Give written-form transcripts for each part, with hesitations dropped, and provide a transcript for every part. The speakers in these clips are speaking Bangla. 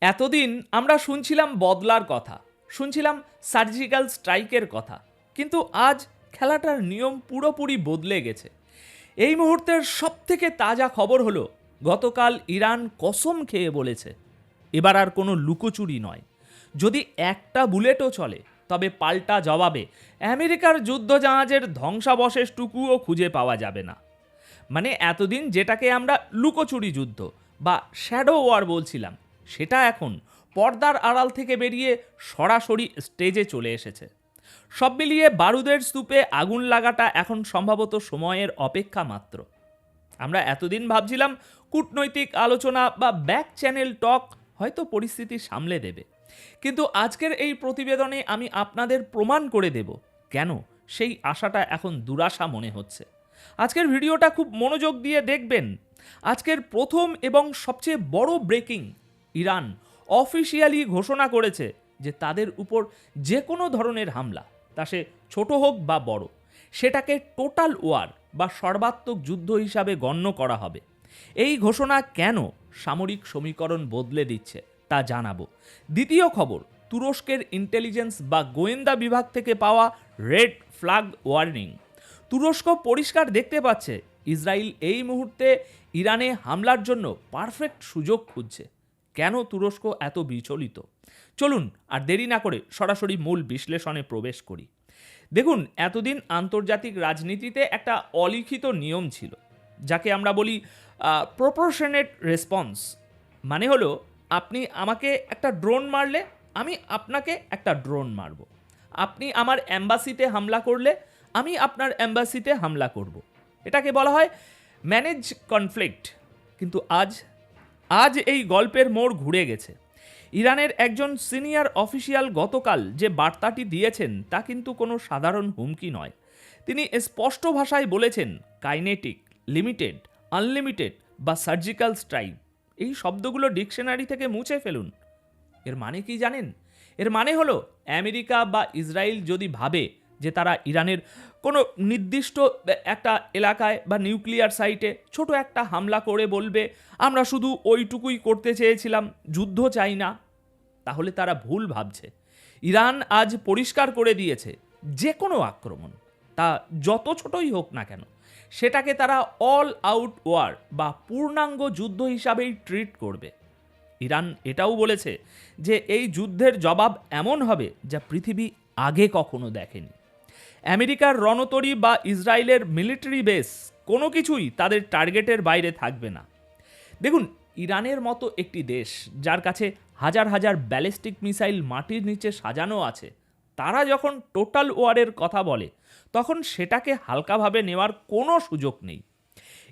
এতদিন আমরা শুনছিলাম বদলার কথা, শুনছিলাম সার্জিক্যাল স্ট্রাইকের কথা, কিন্তু আজ খেলাটার নিয়ম পুরোপুরি বদলে গেছে। এই মুহূর্তের সবথেকে তাজা খবর হলো, গতকাল ইরান কসম খেয়ে বলেছে এবার আর কোনো লুকোচুরি নয়। যদি একটা বুলেটও চলে তবে পাল্টা জবাবে আমেরিকার যুদ্ধজাহাজের ধ্বংসাবশেষটুকুও খুঁজে পাওয়া যাবে না। মানে এতদিন যেটাকে আমরা লুকোচুরি যুদ্ধ বা শ্যাডো ওয়ার বলছিলাম, সেটা এখন পর্দার আড়াল থেকে বেরিয়ে সরাসরি স্টেজে চলে এসেছে। সব মিলিয়ে বারুদের স্তূপে আগুন লাগাটা এখন সম্ভবত সময়ের অপেক্ষা মাত্র। আমরা এতদিন ভাবছিলাম কূটনৈতিক আলোচনা বা ব্যাক চ্যানেল টক হয়তো পরিস্থিতি সামলে দেবে, কিন্তু আজকের এই প্রতিবেদনে আমি আপনাদের প্রমাণ করে দেব কেন সেই আশাটা এখন দুরাশা মনে হচ্ছে। আজকের ভিডিওটা খুব মনোযোগ দিয়ে দেখবেন। আজকের প্রথম এবং সবচেয়ে বড় ব্রেকিং, ইরান অফিসিয়ালি ঘোষণা করেছে যে তাদের উপর যে কোনো ধরনের হামলা, তা সে ছোট হোক বা বড়, সেটাকে টোটাল ওয়ার বা সর্বাত্মক যুদ্ধ হিসাবে গণ্য করা হবে। এই ঘোষণা কেন সামরিক সমীকরণ বদলে দিচ্ছে তা জানাবো। দ্বিতীয় খবর, তুরস্কের ইন্টেলিজেন্স বা গোয়েন্দা বিভাগ থেকে পাওয়া রেড ফ্ল্যাগ ওয়ার্নিং। তুরস্ক পরিষ্কার দেখতে পাচ্ছে ইসরায়েল এই মুহূর্তে ইরানে হামলার জন্য পারফেক্ট সুযোগ খুঁজছে। কেন তুরস্ক এত বিচলিত? চলুন আর দেরি না করে সরাসরি মূল বিশ্লেষণে প্রবেশ করি। দেখুন, এতদিন আন্তর্জাতিক রাজনীতিতে একটা অলিখিত নিয়ম ছিল, যাকে আমরা বলি প্রপোর্শনেট রেসপন্স। মানে হলো, আপনি আমাকে একটা ড্রোন মারলে আমি আপনাকে একটা ড্রোন মারব, আপনি আমার অ্যাম্বাসিতে হামলা করলে আমি আপনার অ্যাম্বাসিতে হামলা করব। এটাকে বলা হয় ম্যানেজ কনফ্লিক্ট। কিন্তু আজ এই গল্পের মোড় ঘুরে গেছে। ইরানের একজন সিনিয়র অফিসিয়াল গতকাল যে বার্তাটি দিয়েছেন তা কিন্তু কোনো সাধারণ হুমকি নয়। তিনি স্পষ্ট ভাষায় বলেছেন, কাইনেটিক, লিমিটেড, আনলিমিটেড বা সার্জিক্যাল স্ট্রাইক, এই শব্দগুলো ডিকশনারি থেকে মুছে ফেলুন। এর মানে কি জানেন? এর মানে হলো, আমেরিকা বা ইসরায়েল যদি ভাবে যে তারা ইরানের কোনো নির্দিষ্ট একটা এলাকায় বা নিউক্লিয়ার সাইটে ছোট একটা হামলা করে বলবে আমরা শুধু ওইটুকুই করতে চেয়েছিলাম, যুদ্ধ চাই না, তাহলে তারা ভুল ভাবছে। ইরান আজ পরিষ্কার করে দিয়েছে, যে কোনো আক্রমণ, তা যত ছোটই হোক না কেন, সেটাকে তারা অল আউট ওয়ার বা পূর্ণাঙ্গ যুদ্ধ হিসাবেই ট্রিট করবে। ইরান এটাও বলেছে যে এই যুদ্ধের জবাব এমন হবে যা পৃথিবী আগে কখনো দেখেনি। আমেরিকার রণতরী বা ইসরায়েলের মিলিটারি বেস, কোনো কিছুই তাদের টার্গেটের বাইরে থাকবে না। দেখুন, ইরানের মতো একটি দেশ যার কাছে হাজার হাজার ব্যালিস্টিক মিসাইল মাটির নিচে সাজানো আছে, তারা যখন টোটাল ওয়ারের কথা বলে তখন সেটাকে হালকাভাবে নেওয়ার কোনো সুযোগ নেই।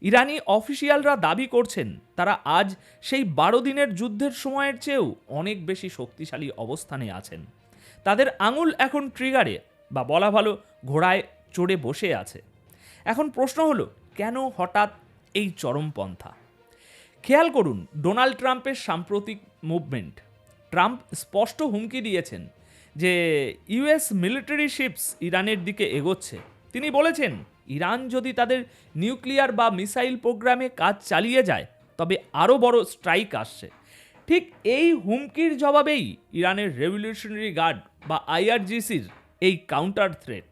ইরানি অফিসিয়ালরা দাবি করছেন তারা আজ সেই 12 দিনের যুদ্ধের সময়ের চেয়েও অনেক বেশি শক্তিশালী অবস্থানে আছেন। তাদের আঙুল এখন ট্রিগারে, বা বলা ভালো ঘোড়ায় চড়ে বসে আছে। এখন প্রশ্ন হলো, কেন হঠাৎ এই চরমপন্থা? খেয়াল করুন ডোনাল্ড ট্রাম্পের সাম্প্রতিক মুভমেন্ট। ট্রাম্প স্পষ্ট হুমকি দিয়েছেন যে ইউএস মিলিটারি শিপস ইরানের দিকে এগোচ্ছে। তিনি বলেছেন, ইরান যদি তাদের নিউক্লিয়ার বা মিসাইল প্রোগ্রামে কাজ চালিয়ে যায় তবে আরও বড় স্ট্রাইক আসছে। ঠিক এই হুমকির জবাবেই ইরানের রেভলিউশনারি গার্ড বা আইআরজিসির এই কাউন্টার থ্রেট।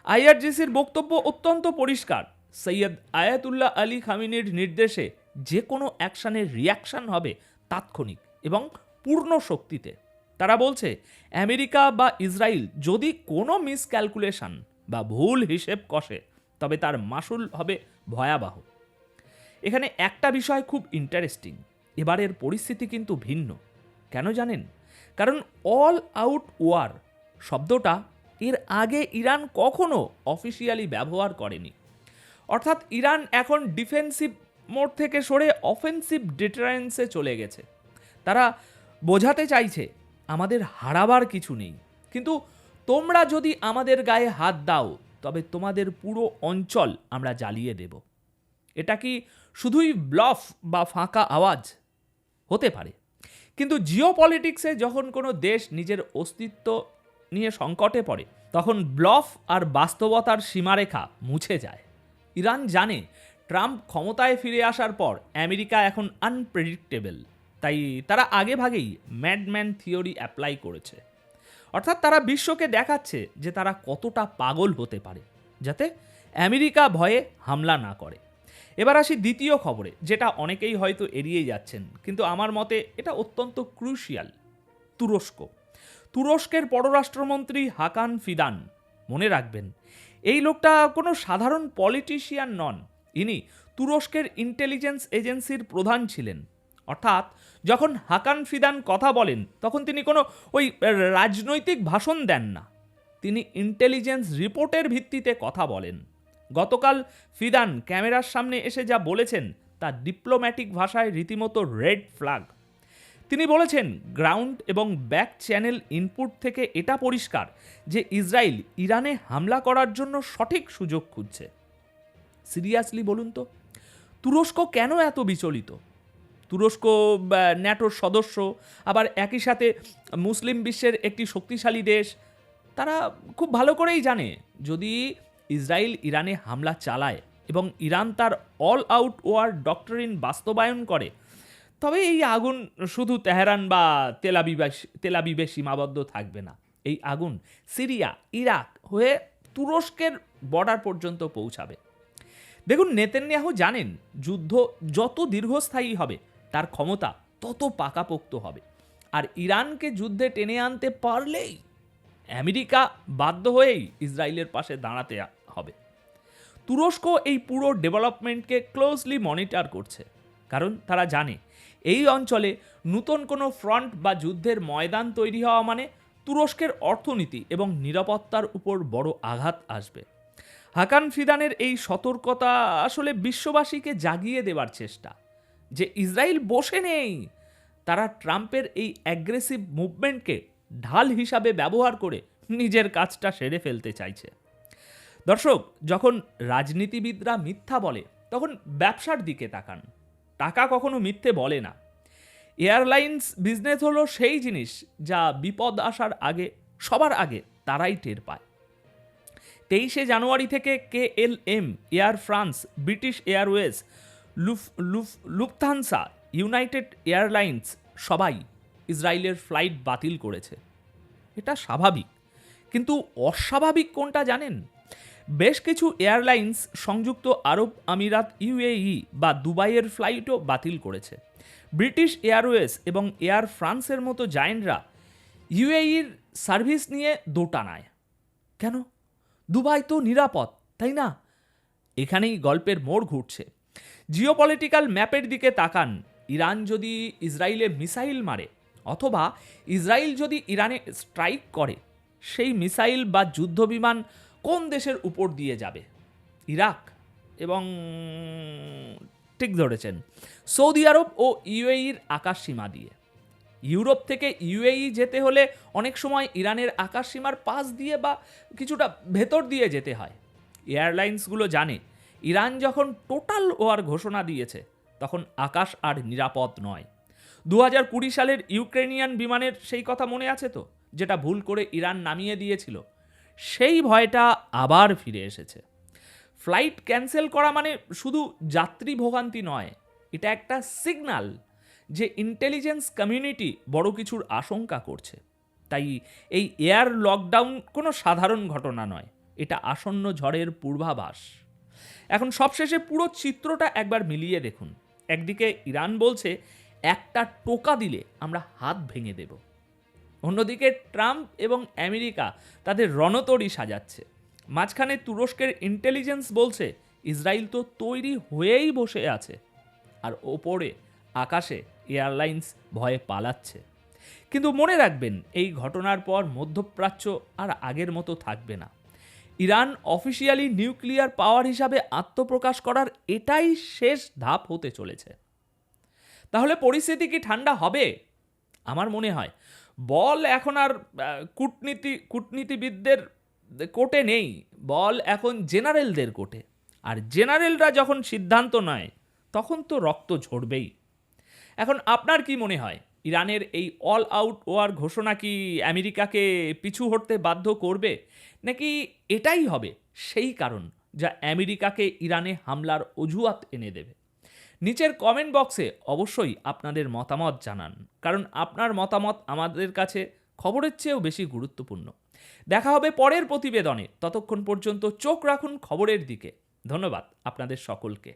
আইআরজিসির বক্তব্য অত্যন্ত পরিষ্কার, সৈয়দ আয়াতুল্লাহ আলী খামিনির নির্দেশে যে কোনো অ্যাকশানের রিয়াকশান হবে তাৎক্ষণিক এবং পূর্ণ শক্তিতে। তারা বলছে, আমেরিকা বা ইসরায়েল যদি কোনো মিসক্যালকুলেশন বা ভুল হিসেব কষে তবে তার মাসুল হবে ভয়াবহ। এখানে একটা বিষয় খুব ইন্টারেস্টিং, এবারের পরিস্থিতি কিন্তু ভিন্ন। কেন জানেন? কারণ অল আউট ওয়ার শব্দটা এর আগে ইরান কখনো অফিসিয়ালি ব্যবহার করেনি। অর্থাৎ ইরান এখন ডিফেন্সিভ মোড থেকে সরে অফেন্সিভ ডিটারেন্সে চলে গেছে। তারা বোঝাতে চাইছে আমাদের হারাবার কিছু নেই, কিন্তু তোমরা যদি আমাদের গায়ে হাত দাও তবে তোমাদের পুরো অঞ্চল আমরা জ্বালিয়ে দেব। এটা কি শুধুই ব্লফ বা ফাঁকা আওয়াজ? হতে পারে, কিন্তু জিওপলিটিক্সে যখন কোনো দেশ নিজের অস্তিত্ব নিয়ে সংকটে পড়ে তখন ব্লফ আর বাস্তবতার সীমারেখা মুছে যায়। ইরান জানে ট্রাম্প ক্ষমতায় ফিরে আসার পর আমেরিকা এখন আনপ্রেডিক্টেবল, তাই তারা আগে ভাগেই ম্যাডম্যান থিওরি অ্যাপ্লাই করেছে। অর্থাৎ তারা বিশ্বকে দেখাচ্ছে যে তারা কতটা পাগল হতে পারে, যাতে আমেরিকা ভয়ে হামলা না করে। এবার আসি দ্বিতীয় খবরে, যেটা অনেকেই হয়তো এড়িয়ে যাচ্ছেন, কিন্তু আমার মতে এটা অত্যন্ত ক্রুশিয়াল। তুরস্কের পররাষ্ট্রমন্ত্রী হাকান ফিদান, মনে রাখবেন এই লোকটা কোনো সাধারণ পলিটিশিয়ান নন। ইনি তুরস্কের ইন্টেলিজেন্স এজেন্সির প্রধান ছিলেন। অর্থাৎ যখন হাকান ফিদান কথা বলেন তখন তিনি কোনো ওই রাজনৈতিক ভাষণ দেন না, তিনি ইন্টেলিজেন্স রিপোর্টের ভিত্তিতে কথা বলেন। গতকাল ফিদান ক্যামেরার সামনে এসে যা বলেছেন তা ডিপ্লোম্যাটিক ভাষায় রীতিমতো রেড ফ্ল্যাগ। তিনি বলেছেন, গ্রাউন্ড এবং ব্যাক চ্যানেল ইনপুট থেকে এটা পরিষ্কার যে ইসরায়েল ইরানে হামলা করার জন্য সঠিক সুযোগ খুঁজছে। সিরিয়াসলি বলুন তো, তুরস্ক কেন এত বিচলিত? তুরস্ক ন্যাটোর সদস্য, আবার একই সাথে মুসলিম বিশ্বের একটি শক্তিশালী দেশ। তারা খুব ভালো করেই জানে যদি ইসরায়েল ইরানে হামলা চালায় এবং ইরান তার অল আউট ওয়ার ডক্টরিন বাস্তবায়ন করে, তবে এই আগুন শুধু তেহরান বা তেলাবিবে সীমাবদ্ধ থাকবে না। এই আগুন সিরিয়া, ইরাক হয়ে তুরস্কের বর্ডার পর্যন্ত পৌঁছাবে। দেখুন, নেতানিয়াহু জানেন যুদ্ধ যত দীর্ঘস্থায়ী হবে তার ক্ষমতা তত পাকাপোক্ত হবে, আর ইরানকে যুদ্ধে টেনে আনতে পারলেই আমেরিকা বাধ্য হয়েই ইসরায়েলের পাশে দাঁড়াতে হবে। তুরস্ক এই পুরো ডেভেলপমেন্টকে ক্লোজলি মনিটর করছে, কারণ তারা জানে এই অঞ্চলে নতুন কোনো ফ্রন্ট বা যুদ্ধের ময়দান তৈরি হওয়া মানে তুরস্কের অর্থনীতি এবং নিরাপত্তার উপর বড় আঘাত আসবে। হাকান ফিদানের এই সতর্কতা আসলে বিশ্ববাসীকে জাগিয়ে দেওয়ার চেষ্টা যে ইসরায়েল বসে নেই। তারা ট্রাম্পের এই অ্যাগ্রেসিভ মুভমেন্টকে ঢাল হিসাবে ব্যবহার করে নিজের কাজটা সেরে ফেলতে চাইছে। দর্শক, যখন রাজনীতিবিদরা মিথ্যা বলে তখন ব্যবসার দিকে তাকান। টাকা কখনো মিথ্যে বলে না। এয়ারলাইন্স বিজনেস হলো সেই জিনিস যা বিপদ আসার আগে সবার আগে তারাই টের পায়। 23শে জানুয়ারি থেকে KLM, air France, British Airways, Lufthansa, United airlines সবাই ইসরায়েলের ফ্লাইট বাতিল করেছে। এটা স্বাভাবিক, কিন্তু অস্বাভাবিক কোনটা জানেন? বেশ কিছু এয়ারলাইন্স সংযুক্ত আরব আমিরাত UAE বা দুবাইয়ের ফ্লাইটও বাতিল করেছে। ব্রিটিশ এয়ারওয়েজ এবং এয়ার ফ্রান্সের মতো জায়েন্টরা UAEর সার্ভিস নিয়ে দোটানায়। কেন? দুবাই তো নিরাপদ, তাই না? এখানেই গল্পের মোড় ঘুরছে। জিওপলিটিক্যাল ম্যাপের দিকে তাকান। ইরান যদি ইসরায়েলে মিসাইল মারে অথবা ইসরায়েল যদি ইরানে স্ট্রাইক করে, সেই মিসাইল বা যুদ্ধবিমান কোন দেশের উপর দিয়ে যাবে? ইরাক এবং ঠিক ধরেছেন, সৌদি আরব ও UAEর আকাশ সীমা দিয়ে। ইউরোপ থেকে UAE যেতে হলে অনেক সময় ইরানের আকাশ সীমার পাশ দিয়ে বা কিছুটা ভেতর দিয়ে যেতে হয়। এয়ারলাইন্সগুলো জানে ইরান যখন টোটাল ওয়ার ঘোষণা দিয়েছে তখন আকাশ আর নিরাপদ নয়। 2020 সালের ইউক্রেনিয়ান বিমানের সেই কথা মনে আছে তো, যেটা ভুল করে ইরান নামিয়ে দিয়েছিল? সেই ভয়টা আবার ফিরে এসেছে। ফ্লাইট ক্যান্সেল করা মানে শুধু যাত্রী ভোগান্তি নয়, এটা একটা সিগন্যাল যে ইন্টেলিজেন্স কমিউনিটি বড় কিছুর আশঙ্কা করছে। তাই এই এয়ার লকডাউন কোনো সাধারণ ঘটনা নয়, এটা আসন্ন ঝড়ের পূর্বাভাস। এখন সবশেষে পুরো চিত্রটা একবার মিলিয়ে দেখুন। একদিকে ইরান বলছে একটা টোকা দিলে আমরা হাত ভেঙে দেব, অন্যদিকে ট্রাম্প এবং আমেরিকা তাদের রণতরী সাজাচ্ছে। মাঝখানে তুরস্কের ইন্টেলিজেন্স বলছে ইসরায়েল তো তৈরি হয়েই বসে আছে, আর ওপরে আকাশে এয়ারলাইন্স ভয়ে পালাচ্ছে। কিন্তু মনে রাখবেন, এই ঘটনার পর মধ্যপ্রাচ্য আর আগের মতো থাকবে না। ইরান অফিসিয়ালি নিউক্লিয়ার পাওয়ার হিসাবে আত্মপ্রকাশ করার এটাই শেষ ধাপ হতে চলেছে। তাহলে পরিস্থিতি কি ঠান্ডা হবে? আমার মনে হয় বল এখন আর কূটনীতিবিদদের কোর্টে নেই, বল এখন জেনারেলদের কোর্টে। আর জেনারেলরা যখন সিদ্ধান্ত নেয় তখন তো রক্ত ঝরবেই। এখন আপনার কি মনে হয়, ইরানের এই অল আউট ওয়ার ঘোষণা কি আমেরিকাকে পিছু হটতে বাধ্য করবে, নাকি এটাই হবে সেই কারণ যা আমেরিকাকে ইরানে হামলার অজুহাত এনে দেবে? নিচের কমেন্ট বক্সে অবশ্যই আপনাদের মতামত জানান, কারণ আপনার মতামত আমাদের কাছে খবরের চেয়েও বেশি গুরুত্বপূর্ণ। দেখা হবে পরের প্রতিবেদনে, ততক্ষণ পর্যন্ত চোখ রাখুন খবরের দিকে। ধন্যবাদ আপনাদের সকলকে।